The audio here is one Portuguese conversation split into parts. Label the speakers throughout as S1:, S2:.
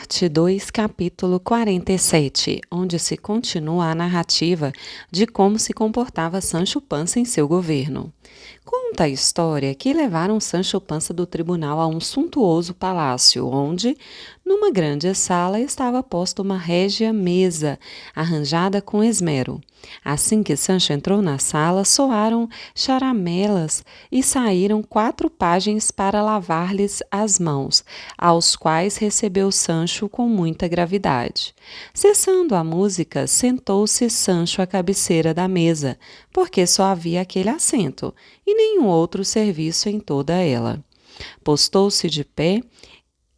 S1: Parte 2, capítulo 47, onde se continua a narrativa de como se comportava Sancho Panza em seu governo. Conta a história que levaram Sancho Panza do tribunal a um suntuoso palácio, onde, numa grande sala, estava posta uma régia mesa, arranjada com esmero. Assim que Sancho entrou na sala, soaram charamelas e saíram 4 pajens para lavar-lhes as mãos, aos quais recebeu Sancho com muita gravidade. Cessando a música, sentou-se Sancho à cabeceira da mesa, porque só havia aquele assento, e nenhum outro serviço em toda ela. Postou-se de pé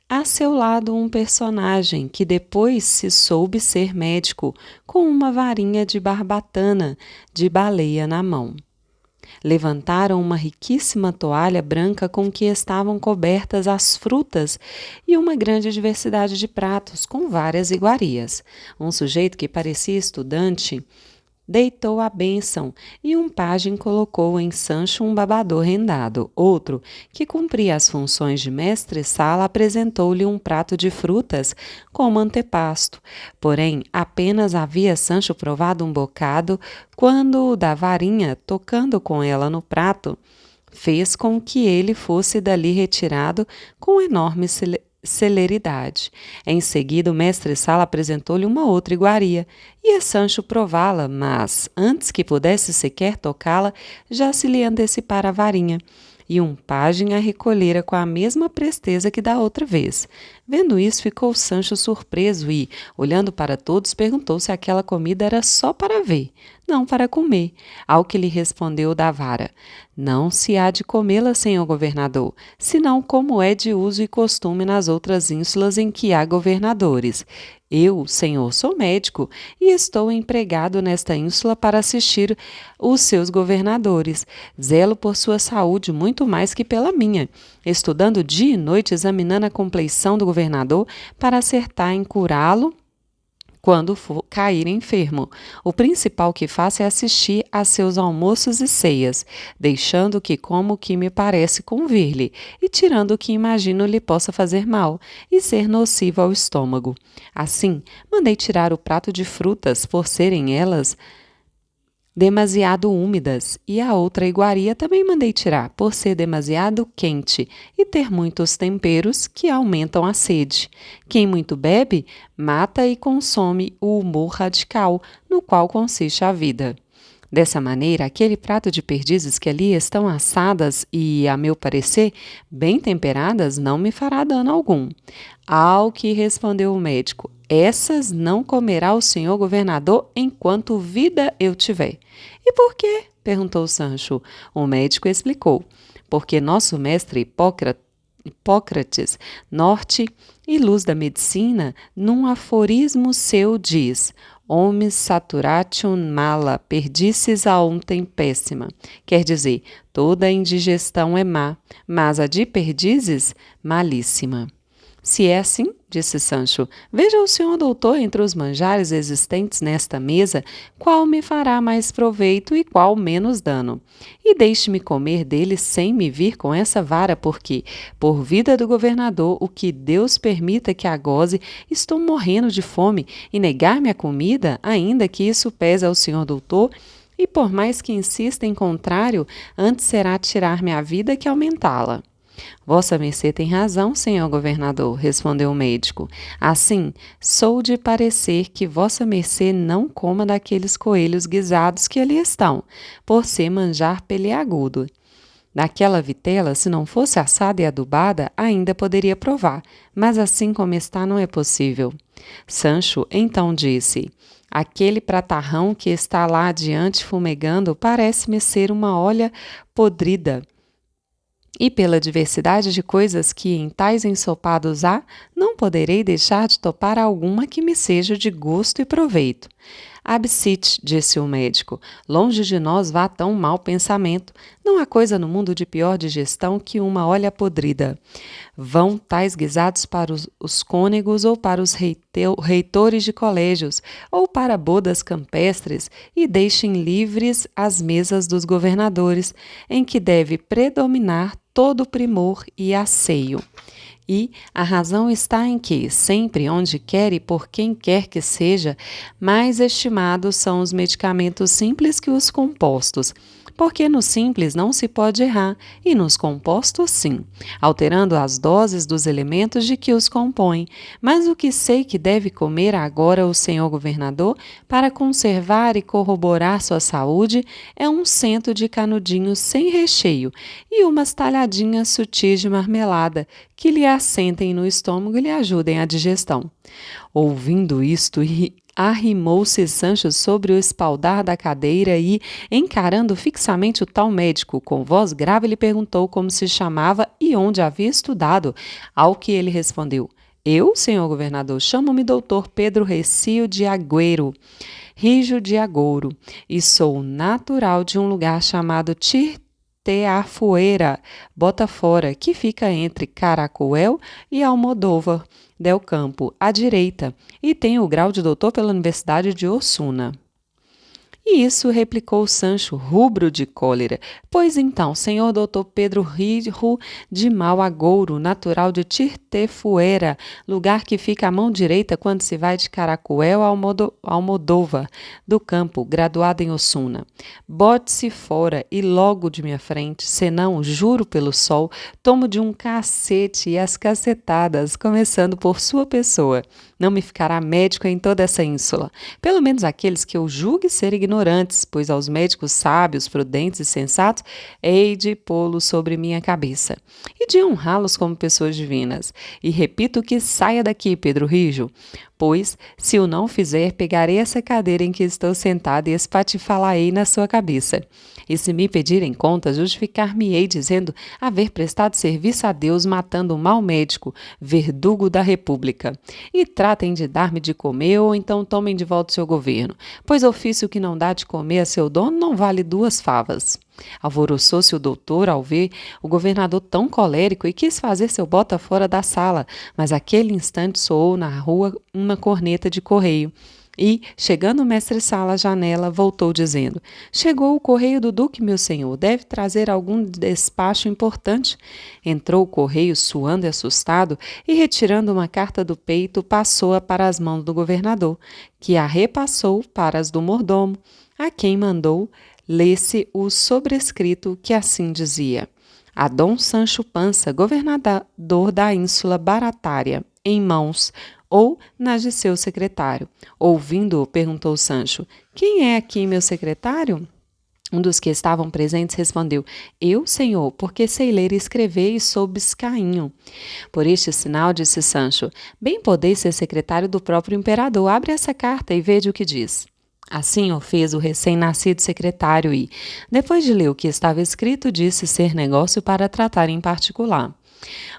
S1: a seu lado um personagem que depois se soube ser médico, com uma varinha de barbatana de baleia na mão. Levantaram uma riquíssima toalha branca com que estavam cobertas as frutas e uma grande diversidade de pratos com várias iguarias. Um sujeito que parecia estudante deitou a bênção e um pajem colocou em Sancho um babador rendado. Outro, que cumpria as funções de mestre-sala, apresentou-lhe um prato de frutas como antepasto. Porém, apenas havia Sancho provado um bocado quando o da varinha, tocando com ela no prato, fez com que ele fosse dali retirado com enorme celeridade. Em seguida, o mestre-sala apresentou-lhe uma outra iguaria, e a Sancho prová-la, mas, antes que pudesse sequer tocá-la, já se lhe antecipara a varinha, e um pajem a recolhera com a mesma presteza que da outra vez. Vendo isso, ficou Sancho surpreso e, olhando para todos, perguntou se aquela comida era só para ver, não para comer, ao que lhe respondeu o da vara: não se há de comê-la, senhor governador, senão como é de uso e costume nas outras ínsulas em que há governadores. Eu, senhor, sou médico e estou empregado nesta ínsula para assistir os seus governadores. Zelo por sua saúde muito mais que pela minha, estudando dia e noite, examinando a compleição do governador para acertar em curá-lo quando for cair enfermo. O principal que faço é assistir a seus almoços e ceias, deixando que como o que me parece convir-lhe, e tirando o que imagino lhe possa fazer mal, e ser nocivo ao estômago. Assim, mandei tirar o prato de frutas, por serem elas demasiado úmidas, e a outra iguaria também mandei tirar, por ser demasiado quente e ter muitos temperos que aumentam a sede. Quem muito bebe, mata e consome o humor radical, no qual consiste a vida. Dessa maneira, aquele prato de perdizes que ali estão assadas e, a meu parecer, bem temperadas, não me fará dano algum. Ao que respondeu o médico: essas não comerá o senhor governador enquanto vida eu tiver. E por quê? Perguntou Sancho. O médico explicou: porque nosso mestre Hipócrates, norte e luz da medicina, num aforismo seu diz: Omnis saturation mala, perdices auntem péssima. Quer dizer, toda indigestão é má, mas a de perdizes, malíssima. Se é assim, disse Sancho, veja o senhor doutor entre os manjares existentes nesta mesa, qual me fará mais proveito e qual menos dano. E deixe-me comer dele sem me vir com essa vara, porque, por vida do governador, o que Deus permita que a goze, estou morrendo de fome, e negar-me a comida, ainda que isso pese ao senhor doutor, e por mais que insista em contrário, antes será tirar-me a vida que aumentá-la. Vossa mercê tem razão, senhor governador, respondeu o médico. Assim, sou de parecer que vossa mercê não coma daqueles coelhos guisados que ali estão, por ser manjar peleagudo. Daquela vitela, se não fosse assada e adubada, ainda poderia provar, mas assim como está não é possível. Sancho então disse: aquele pratarrão que está lá adiante fumegando parece-me ser uma olha podrida. E pela diversidade de coisas que em tais ensopados há, não poderei deixar de topar alguma que me seja de gosto e proveito. Absite, disse o médico, longe de nós vá tão mau pensamento. Não há coisa no mundo de pior digestão que uma olha podrida. Vão tais guisados para os cônegos ou para os reitores de colégios, ou para bodas campestres, e deixem livres as mesas dos governadores, em que deve predominar todo primor e asseio. E a razão está em que, sempre, onde quer e por quem quer que seja, mais estimados são os medicamentos simples que os compostos, porque no simples não se pode errar e nos compostos sim, alterando as doses dos elementos de que os compõem. Mas o que sei que deve comer agora o senhor governador para conservar e corroborar sua saúde é um cento de canudinhos sem recheio e umas talhadinhas sutis de marmelada que lhe assentem no estômago e lhe ajudem a digestão. Ouvindo isto, arrimou-se Sancho sobre o espaldar da cadeira e, encarando fixamente o tal médico, com voz grave lhe perguntou como se chamava e onde havia estudado, ao que ele respondeu: Eu, senhor governador, chamo-me doutor Pedro Recio de Agüero, Rijo de Agouro, e sou natural de um lugar chamado Tirteafuera, Botafora, que fica entre Caracoel e Almodóvar del Campo, à direita, e tem o grau de doutor pela Universidade de Osuna. E isso, replicou Sancho, rubro de cólera. Pois então, senhor doutor Pedro Rijo de Malagouro, natural de Tirtefuera, lugar que fica à mão direita quando se vai de Caracoel a Almodóvar do Campo, graduado em Osuna. Bote-se fora e logo de minha frente, senão, juro pelo sol, tomo de um cacete e as cacetadas, começando por sua pessoa. Não me ficará médico em toda essa ínsula, pelo menos aqueles que eu julgue ser ignorantes, pois aos médicos sábios, prudentes e sensatos, hei de pô-los sobre minha cabeça, e de honrá-los como pessoas divinas. E repito que saia daqui, Pedro Rijo, pois, se o não fizer, pegarei essa cadeira em que estou sentado e espatifá-la-ei na sua cabeça. E se me pedirem conta, justificar-me-ei dizendo haver prestado serviço a Deus matando um mau médico, verdugo da República. E tratem de dar-me de comer ou então tomem de volta o seu governo, pois ofício que não dá de comer a seu dono não vale 2 favas. Alvoroçou-se o doutor ao ver o governador tão colérico e quis fazer seu bota fora da sala, mas aquele instante soou na rua uma corneta de correio. E, chegando o mestre-sala à janela, voltou dizendo: Chegou o correio do duque, meu senhor, deve trazer algum despacho importante. Entrou o correio suando e assustado e, retirando uma carta do peito, passou-a para as mãos do governador, que a repassou para as do mordomo, a quem mandou lê-se o sobrescrito que assim dizia: A Dom Sancho Pança, governador da ínsula Baratária, em mãos, ou nas de seu secretário. Ouvindo-o, perguntou Sancho: Quem é aqui meu secretário? Um dos que estavam presentes respondeu: Eu, senhor, porque sei ler e escrever e sou biscainho. Por este sinal, disse Sancho, bem podeis ser secretário do próprio imperador. Abre essa carta e veja o que diz. Assim o fez o recém-nascido secretário e, depois de ler o que estava escrito, disse ser negócio para tratar em particular.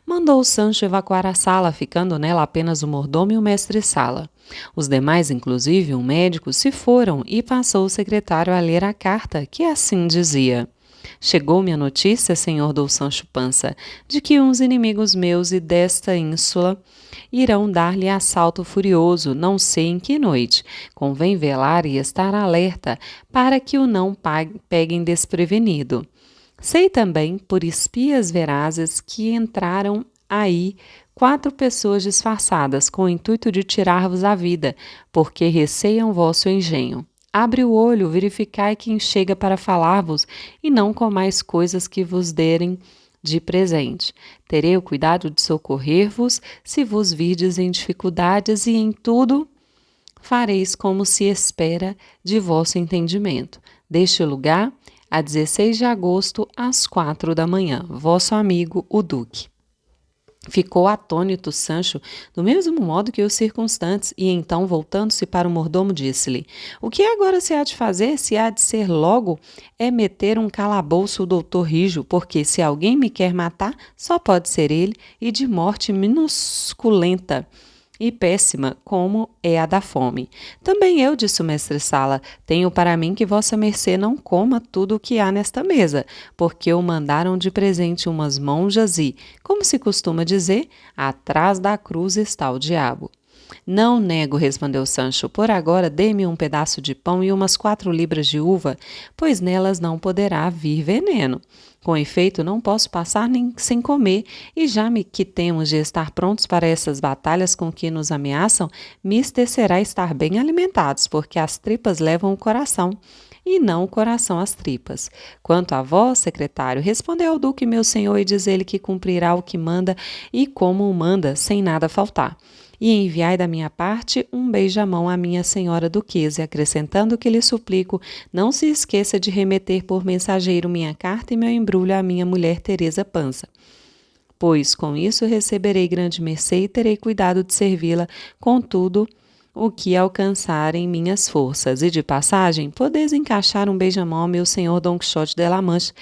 S1: Mandou Sancho evacuar a sala, ficando nela apenas o mordomo e o mestre-sala. Os demais, inclusive um médico, se foram e passou o secretário a ler a carta, que assim dizia: Chegou-me a notícia, senhor Dom Sancho Pança, de que uns inimigos meus e desta ínsula irão dar-lhe assalto furioso, não sei em que noite. Convém velar e estar alerta, para que o não peguem desprevenido. Sei também, por espias verazes, que entraram aí 4 pessoas disfarçadas, com o intuito de tirar-vos a vida, porque receiam vosso engenho. Abre o olho, verificai quem chega para falar-vos, e não comais coisas que vos derem de presente. Terei o cuidado de socorrer-vos, se vos virdes em dificuldades, e em tudo fareis como se espera de vosso entendimento. Deste lugar, a 16 de agosto, às 4 da manhã. Vosso amigo, o Duque. Ficou atônito Sancho, do mesmo modo que os circunstantes, e então, voltando-se para o mordomo, disse-lhe: O que agora se há de fazer, se há de ser logo, é meter um calabouço o doutor Rijo, porque se alguém me quer matar, só pode ser ele, e de morte minusculenta e péssima, como é a da fome. Também eu, disse o mestre-sala, tenho para mim que vossa mercê não coma tudo o que há nesta mesa, porque o mandaram de presente umas monjas e, como se costuma dizer, atrás da cruz está o diabo. Não nego, respondeu Sancho. Por agora dê-me um pedaço de pão e umas 4 libras de uva, pois nelas não poderá vir veneno. Com efeito, não posso passar nem sem comer, e já que temos de estar prontos para essas batalhas com que nos ameaçam, mister será estar bem alimentados, porque as tripas levam o coração, e não o coração às tripas. Quanto a vós, secretário, respondeu ao duque meu senhor e diz ele que cumprirá o que manda e como o manda, sem nada faltar. E enviai da minha parte um beijamão à minha senhora duquesa, acrescentando que lhe suplico não se esqueça de remeter por mensageiro minha carta e meu embrulho à minha mulher Teresa Pança. Pois com isso receberei grande mercê e terei cuidado de servi-la com tudo o que alcançarem minhas forças. E de passagem, podeis encaixar um beijamão ao meu senhor Dom Quixote de La Mancha,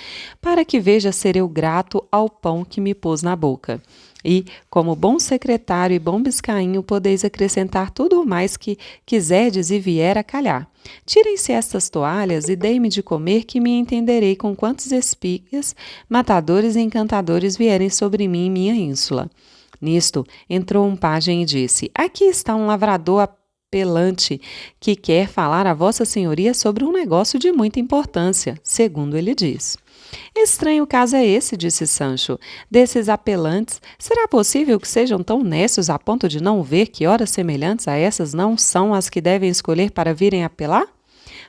S1: para que veja ser eu grato ao pão que me pôs na boca. E, como bom secretário e bom biscainho, podeis acrescentar tudo o mais que quiserdes e vier a calhar. Tirem-se estas toalhas e dei-me de comer, que me entenderei com quantos espias, matadores e encantadores vierem sobre mim e minha ínsula. Nisto, entrou um pajem e disse, aqui está um lavrador apelante que quer falar a vossa senhoria sobre um negócio de muita importância, segundo ele diz. Estranho caso é esse, disse Sancho, desses apelantes. Será possível que sejam tão necios a ponto de não ver que horas semelhantes a essas não são as que devem escolher para virem apelar?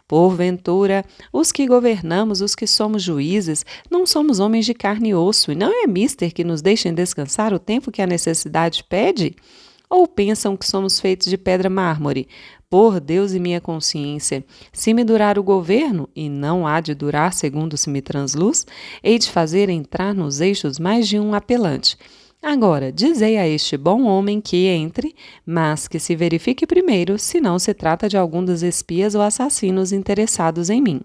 S1: Porventura, os que governamos, os que somos juízes, não somos homens de carne e osso, e não é mister que nos deixem descansar o tempo que a necessidade pede? Ou pensam que somos feitos de pedra mármore? Por Deus e minha consciência, se me durar o governo, e não há de durar segundo se me transluz, hei de fazer entrar nos eixos mais de um apelante. Agora, dizei a este bom homem que entre, mas que se verifique primeiro se não se trata de algum dos espias ou assassinos interessados em mim.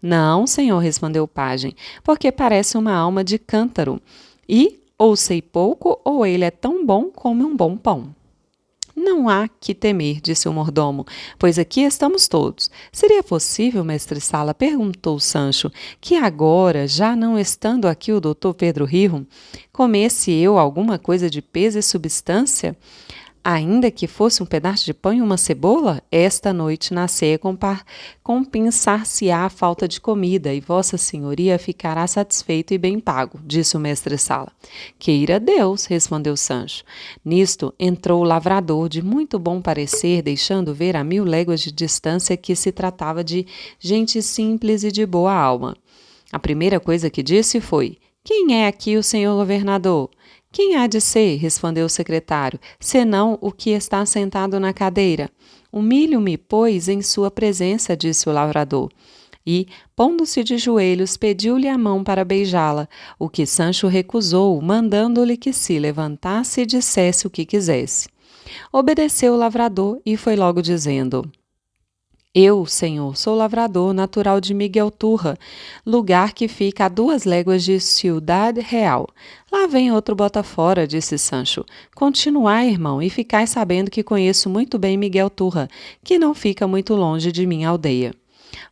S1: Não, senhor, respondeu o pajem, porque parece uma alma de cântaro, e ou sei pouco ou ele é tão bom como um bom pão. Não há que temer, disse o mordomo, pois aqui estamos todos. Seria possível, mestre Sala, perguntou Sancho, que agora, já não estando aqui o doutor Pedro Rirro, comesse eu alguma coisa de peso e substância? Ainda que fosse um pedaço de pão e uma cebola, esta noite na ceia compensar-se-á a falta de comida, e vossa senhoria ficará satisfeito e bem pago, disse o mestre Sala. Queira Deus, respondeu Sancho. Nisto entrou o lavrador, de muito bom parecer, deixando ver a 1000 léguas de distância que se tratava de gente simples e de boa alma. A primeira coisa que disse foi, quem é aqui o senhor governador? Quem há de ser, respondeu o secretário, senão o que está sentado na cadeira? Humilho-me, pois, em sua presença, disse o lavrador. E, pondo-se de joelhos, pediu-lhe a mão para beijá-la, o que Sancho recusou, mandando-lhe que se levantasse e dissesse o que quisesse. Obedeceu o lavrador e foi logo dizendo... Eu, senhor, sou lavrador, natural de Miguelturra, lugar que fica a 2 léguas de Ciudad Real. Lá vem outro bota-fora, disse Sancho. Continuai, irmão, e ficai sabendo que conheço muito bem Miguelturra, que não fica muito longe de minha aldeia.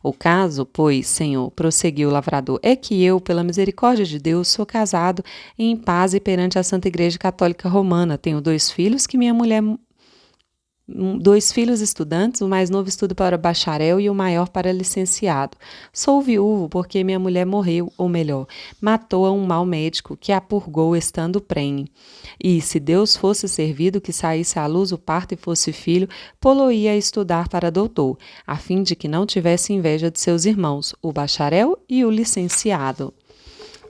S1: O caso, pois, senhor, prosseguiu o lavrador, é que eu, pela misericórdia de Deus, sou casado em paz e perante a Santa Igreja Católica Romana. Tenho 2 filhos que minha mulher... 2 filhos estudantes, o mais novo estuda para bacharel e o maior para licenciado. Sou viúvo porque minha mulher morreu, ou melhor, matou a um mau médico que a purgou estando prenhe. E se Deus fosse servido que saísse à luz o parto e fosse filho, pô-lo-ia a estudar para doutor, a fim de que não tivesse inveja de seus irmãos, o bacharel e o licenciado.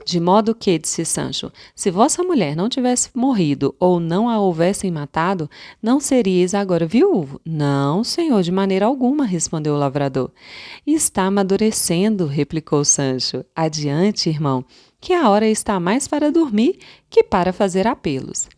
S1: De modo que, disse Sancho, se vossa mulher não tivesse morrido ou não a houvessem matado, não seríeis agora viúvo? Não, senhor, de maneira alguma, respondeu o lavrador. Está amadurecendo, replicou Sancho. Adiante, irmão, que a hora está mais para dormir que para fazer apelos.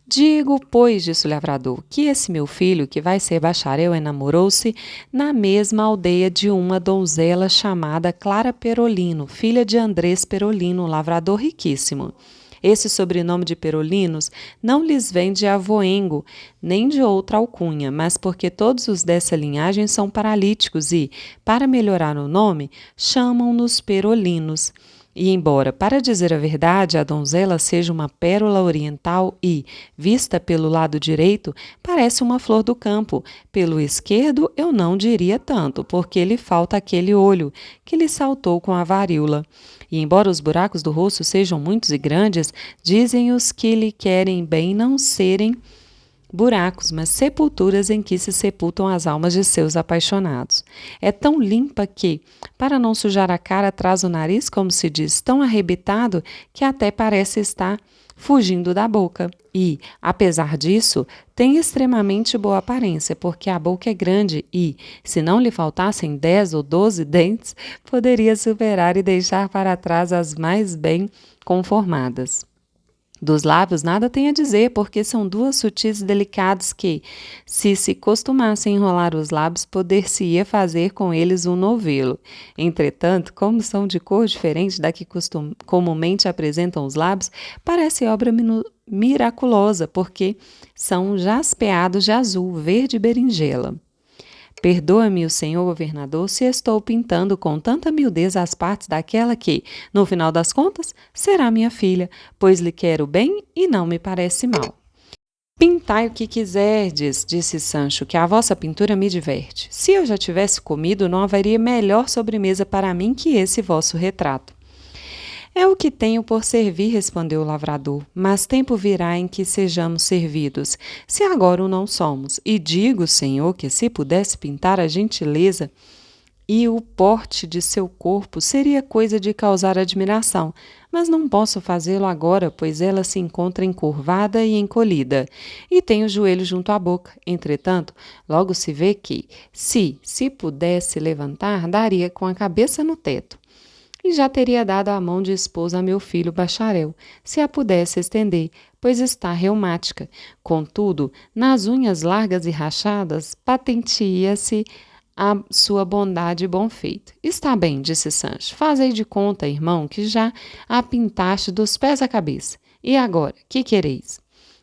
S1: Digo, pois, disse o lavrador, que esse meu filho, que vai ser bacharel, enamorou-se na mesma aldeia de uma donzela chamada Clara Perolino, filha de Andrés Perolino, um lavrador riquíssimo. Esse sobrenome de Perolinos não lhes vem de avoengo, nem de outra alcunha, mas porque todos os dessa linhagem são paralíticos e, para melhorar o nome, chamam-nos Perolinos. E embora, para dizer a verdade, a donzela seja uma pérola oriental e, vista pelo lado direito, parece uma flor do campo, pelo esquerdo eu não diria tanto, porque lhe falta aquele olho que lhe saltou com a varíola. E embora os buracos do rosto sejam muitos e grandes, dizem os que lhe querem bem não serem buracos, mas sepulturas em que se sepultam as almas de seus apaixonados. É tão limpa que, para não sujar a cara, traz o nariz, como se diz, tão arrebitado que até parece estar fugindo da boca. E, apesar disso, tem extremamente boa aparência, porque a boca é grande e, se não lhe faltassem 10 ou 12 dentes, poderia superar e deixar para trás as mais bem conformadas. Dos lábios nada tem a dizer, porque são duas sutis e delicados que, se costumassem enrolar os lábios, poder-se-ia fazer com eles um novelo. Entretanto, como são de cor diferente da que comumente apresentam os lábios, parece obra miraculosa, porque são jaspeados de azul, verde e berinjela. Perdoa-me o senhor governador se estou pintando com tanta miudez as partes daquela que, no final das contas, será minha filha, pois lhe quero bem e não me parece mal. Pintai o que quiserdes, disse Sancho, que a vossa pintura me diverte. Se eu já tivesse comido, não haveria melhor sobremesa para mim que esse vosso retrato. É o que tenho por servir, respondeu o lavrador, mas tempo virá em que sejamos servidos, se agora o não somos. E digo, senhor, que se pudesse pintar a gentileza e o porte de seu corpo, seria coisa de causar admiração, mas não posso fazê-lo agora, pois ela se encontra encurvada e encolhida, e tem o joelho junto à boca. Entretanto, logo se vê que, se pudesse levantar, daria com a cabeça no teto. E já teria dado a mão de esposa a meu filho bacharel, se a pudesse estender, pois está reumática. Contudo, nas unhas largas e rachadas, patenteia-se a sua bondade e bom feito. Está bem, disse Sancho, fazei de conta, irmão, que já a pintaste dos pés à cabeça. E agora, que quereis?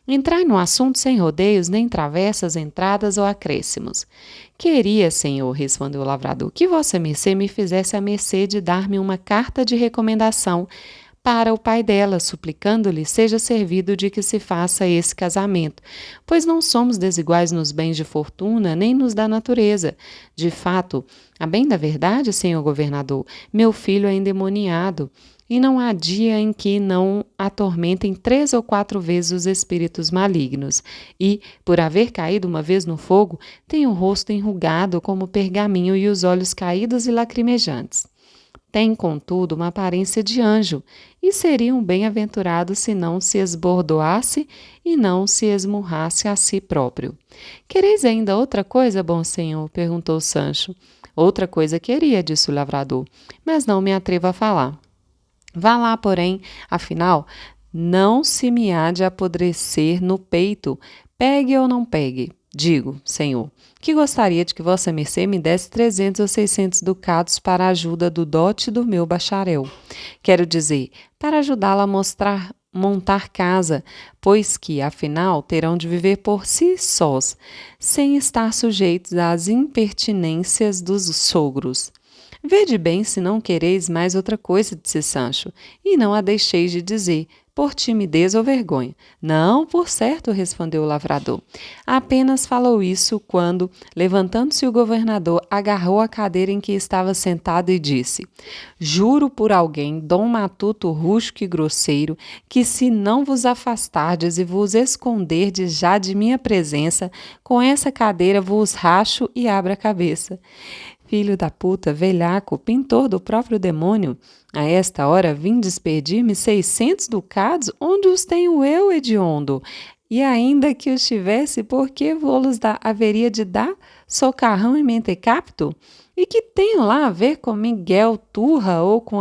S1: Entrai no assunto sem rodeios, nem travessas, entradas ou acréscimos. Queria, senhor, respondeu o lavrador, que vossa mercê me fizesse a mercê de dar-me uma carta de recomendação para o pai dela, suplicando-lhe seja servido de que se faça esse casamento, pois não somos desiguais nos bens de fortuna, nem nos da natureza. De fato, a bem da verdade, senhor governador, meu filho é endemoniado, e não há dia em que não atormentem 3 ou 4 vezes os espíritos malignos, e, por haver caído uma vez no fogo, tem o rosto enrugado como pergaminho e os olhos caídos e lacrimejantes. Tem, contudo, uma aparência de anjo, e seria um bem-aventurado se não se esbordoasse e não se esmurrasse a si próprio. Quereis ainda outra coisa, bom senhor? Perguntou Sancho. Outra coisa queria, disse o lavrador, mas não me atrevo a falar. Vá lá, porém, afinal, não se me há de apodrecer no peito, pegue ou não pegue. Digo, senhor, que gostaria de que vossa mercê me desse 300 ou 600 ducados para a ajuda do dote do meu bacharel. Quero dizer, para ajudá-la a montar casa, pois que, afinal, terão de viver por si sós, sem estar sujeitos às impertinências dos sogros. Vede bem se não quereis mais outra coisa, disse Sancho, e não a deixeis de dizer, por timidez ou vergonha. Não, por certo, respondeu o lavrador. Apenas falou isso quando, levantando-se o governador, agarrou a cadeira em que estava sentado e disse: Juro por alguém, Dom Matuto rústico e grosseiro, que se não vos afastardes e vos esconderdes já de minha presença, com essa cadeira vos racho e abro a cabeça. Filho da puta, velhaco, pintor do próprio demônio, a esta hora vim despedir-me 600 ducados, onde os tenho eu, hediondo? E ainda que os tivesse, por que vou-los haveria de dar socarrão e mentecapto? E que tenho lá a ver com Miguel Turra ou com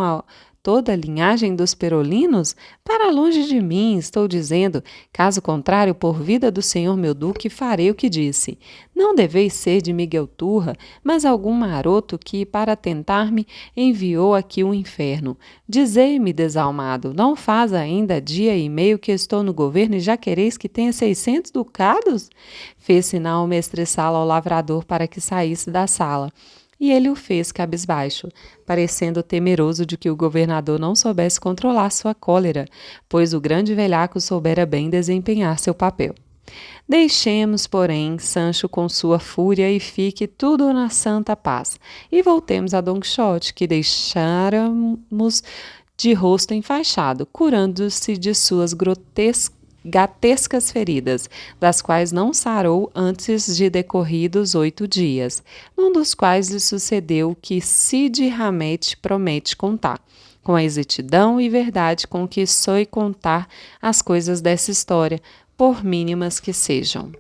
S1: toda a linhagem dos perolinos? Para longe de mim, estou dizendo, caso contrário, por vida do senhor meu duque, farei o que disse. Não deveis ser de Miguel Turra, mas algum maroto que, para tentar-me, enviou aqui o inferno. Dizei-me, desalmado, não faz ainda dia e meio que estou no governo e já quereis que tenha 600 ducados? Fez sinal o mestre-sala ao lavrador para que saísse da sala. e ele o fez cabisbaixo, parecendo temeroso de que o governador não soubesse controlar sua cólera, pois o grande velhaco soubera bem desempenhar seu papel. Deixemos, porém, Sancho com sua fúria e fique tudo na santa paz, e voltemos a Don Quixote, que deixáramos de rosto enfaixado, curando-se de suas gatescas feridas, das quais não sarou antes de decorridos 8 dias, num dos quais lhe sucedeu o que Cide Hamete promete contar, com a exatidão e verdade com que soe contar as coisas dessa história, por mínimas que sejam.